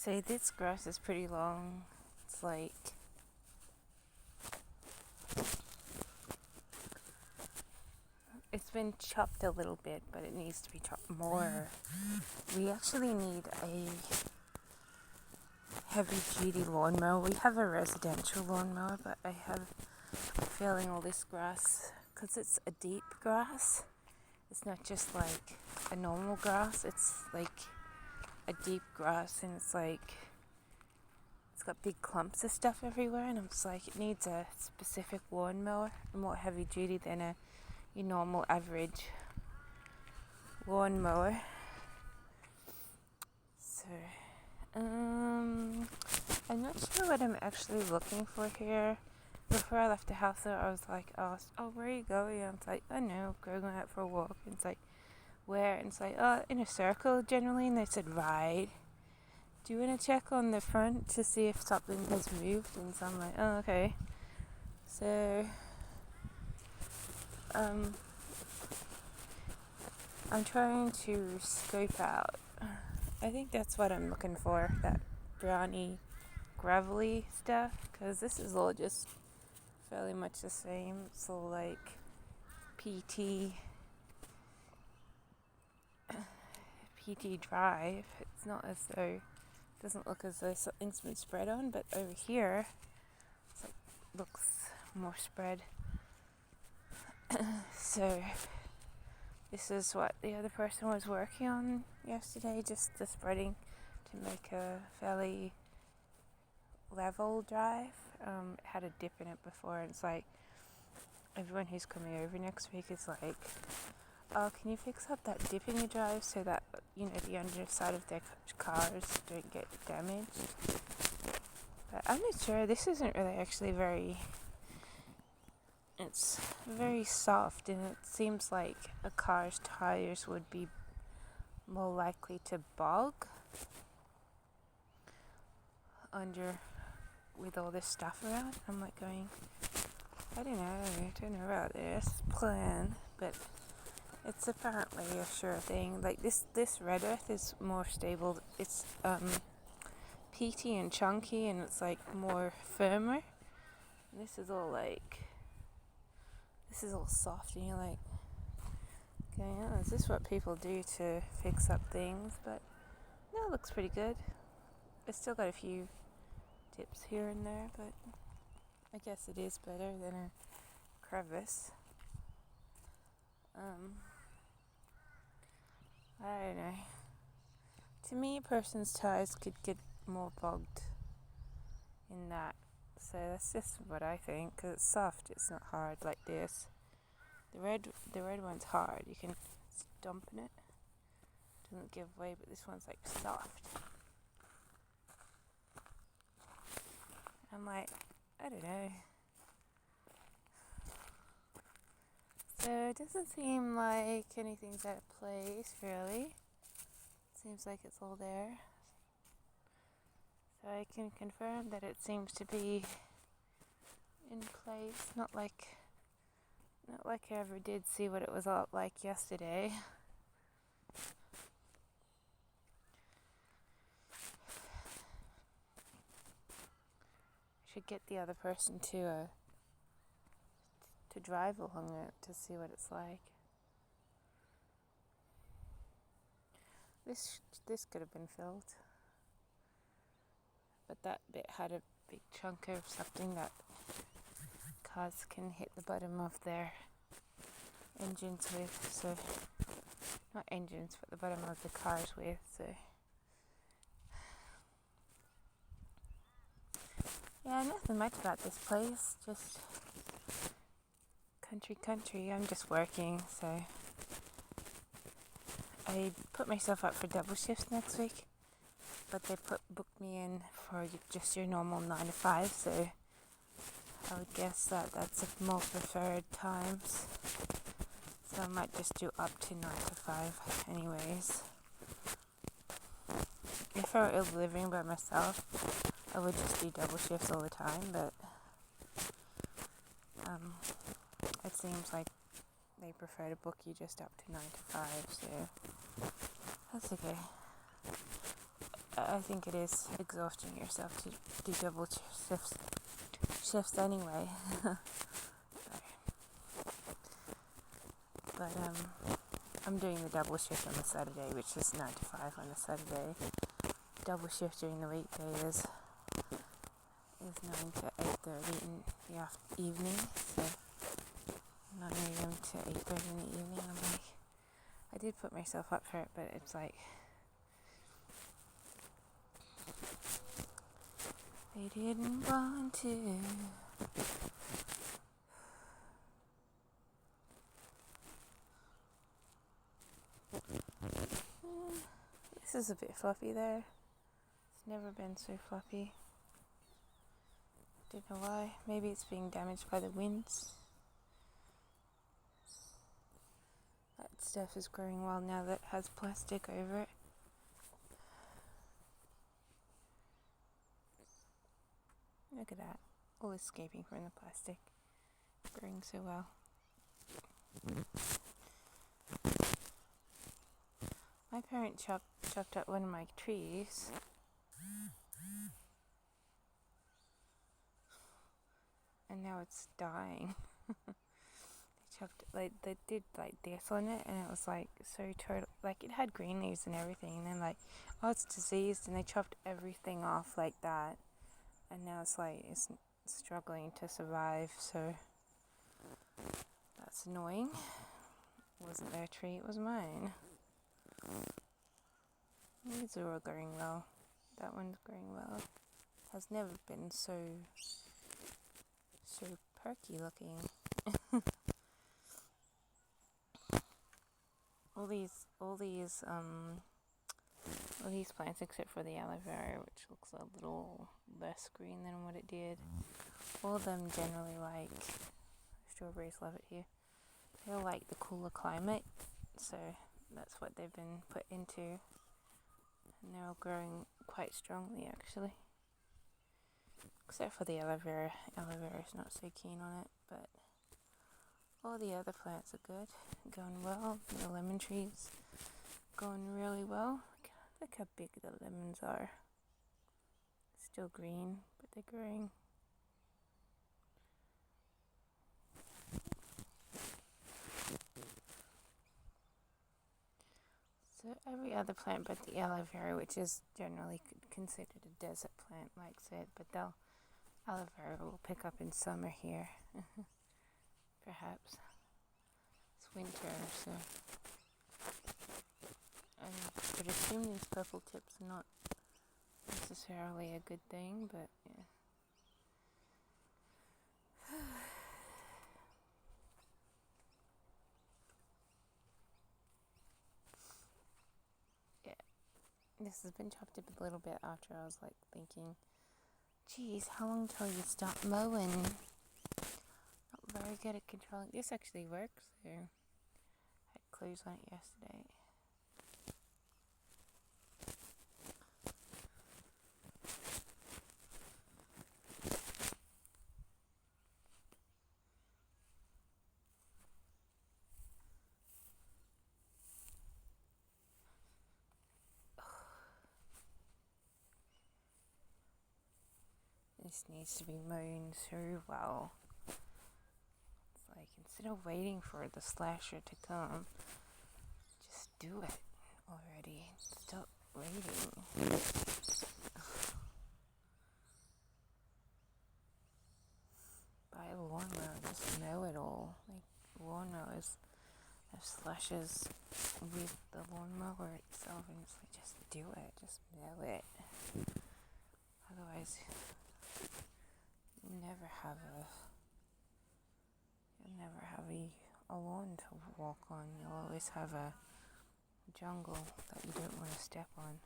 So this grass is pretty long. It's like it's been chopped a little bit, but it needs to be chopped more. We actually need a heavy-duty lawnmower. We have a residential lawnmower, but I have a feeling all this grass, because it's a deep grass, it's not just like a normal grass, it's like a deep grass, and it's got big clumps of stuff everywhere, and I'm just like, it needs a specific lawnmower, more heavy duty than your normal average lawnmower. So, I'm not sure what I'm actually looking for here. Before I left the house, though, I was like, oh, where are you going? And it's like, oh no, going out for a walk. And it's like, where? And it's like, oh, in a circle generally. And they said, right. Do you want to check on the front to see if something has moved? And so I'm like, oh, okay. So, I'm trying to scope out. I think that's what I'm looking for, that browny, gravelly stuff, because this is all just fairly much the same. It's all like PT Drive. It's not as though, it doesn't look as though something's been spread on, but over here, it's like, looks more spread. So, this is what the other person was working on yesterday, just the spreading to make a fairly level drive. It had a dip in it before, and it's like, everyone who's coming over next week is like, oh, can you fix up that dip in your drive so that, the underside of their cars don't get damaged? But I'm not sure. This isn't really actually it's very soft, and it seems like a car's tires would be more likely to bog under with all this stuff around. I'm like going, I don't know about this plan, but it's apparently a sure thing. Like this red earth is more stable. It's peaty and chunky, and it's like more firmer. And this is all soft, and you're like, okay, is this what people do to fix up things? But no, it looks pretty good. It's still got a few dips here and there, but I guess it is better than a crevice. I don't know. To me, a person's tires could get more bogged in that. So that's just what I think, because it's soft, it's not hard like this. The red one's hard. You can stomp in it. Doesn't give way, but this one's like soft. I'm like, I don't know. So it doesn't seem like anything's out of place, really. Seems like it's all there. So I can confirm that it seems to be in place. Not like I ever did see what it was all like yesterday. Should get the other person to drive along it to see what it's like. This could have been filled, but that bit had a big chunk of something that cars can hit the bottom of their engines with. So not engines, but the bottom of the cars with. So yeah, nothing much about this place. Just country. I'm just working, so I put myself up for double shifts next week, but they booked me in for just your normal 9 to 5, so I would guess that's more preferred times. So I might just do up to 9 to 5 anyways. If I were living by myself, I would just do double shifts all the time, but it seems like they prefer to book you just up to 9 to 5, so that's okay. I think it is exhausting yourself to do double shifts anyway. But I'm doing the double shift on the Saturday, which is 9 to 5 on the Saturday. Double shift during the weekday is 9 to 8:30 in the evening, so 9 a.m. to 8:30 in the evening. I'm like, I did put myself up for it, but it's like they didn't want to. This is a bit fluffy there. It's never been so fluffy. Don't know why. Maybe it's being damaged by the winds. That stuff is growing well now that it has plastic over it. Look at that. All escaping from the plastic. Growing so well. My parents chopped up one of my trees. And now it's dying. They did this on it, and it was so total, it had green leaves and everything, and then oh, it's diseased, and they chopped everything off like that, and now it's struggling to survive, so that's annoying. It wasn't their tree, it was mine. These are all growing well. That one's growing well. Has never been so perky looking. all these plants except for the aloe vera, which looks a little less green than what it did. All of them generally strawberries love it here. They all like the cooler climate, so that's what they've been put into. And they're all growing quite strongly actually. Except for the aloe vera. Aloe vera is not so keen on it, but all the other plants are good, going well. The lemon trees going really well. Look how big the lemons are. Still green, but they're growing. So every other plant but the aloe vera, which is generally considered a desert plant, likes it, but aloe vera will pick up in summer here. Perhaps. It's winter, so I would assume these purple tips are not necessarily a good thing, but yeah. Yeah. This has been chopped up a little bit after I was thinking, geez, how long till you stop mowing? Not very good at controlling. This actually works, so I had clues on it yesterday. This needs to be mown so well. It's instead of waiting for the slasher to come, just do it already. Stop waiting. Buy a lawnmower, just mow it all. Lawnmowers have slashes with the lawnmower itself, and it's just do it, just mow it. Otherwise, you'll never have a lawn to walk on. You'll always have a jungle that you don't want to step on.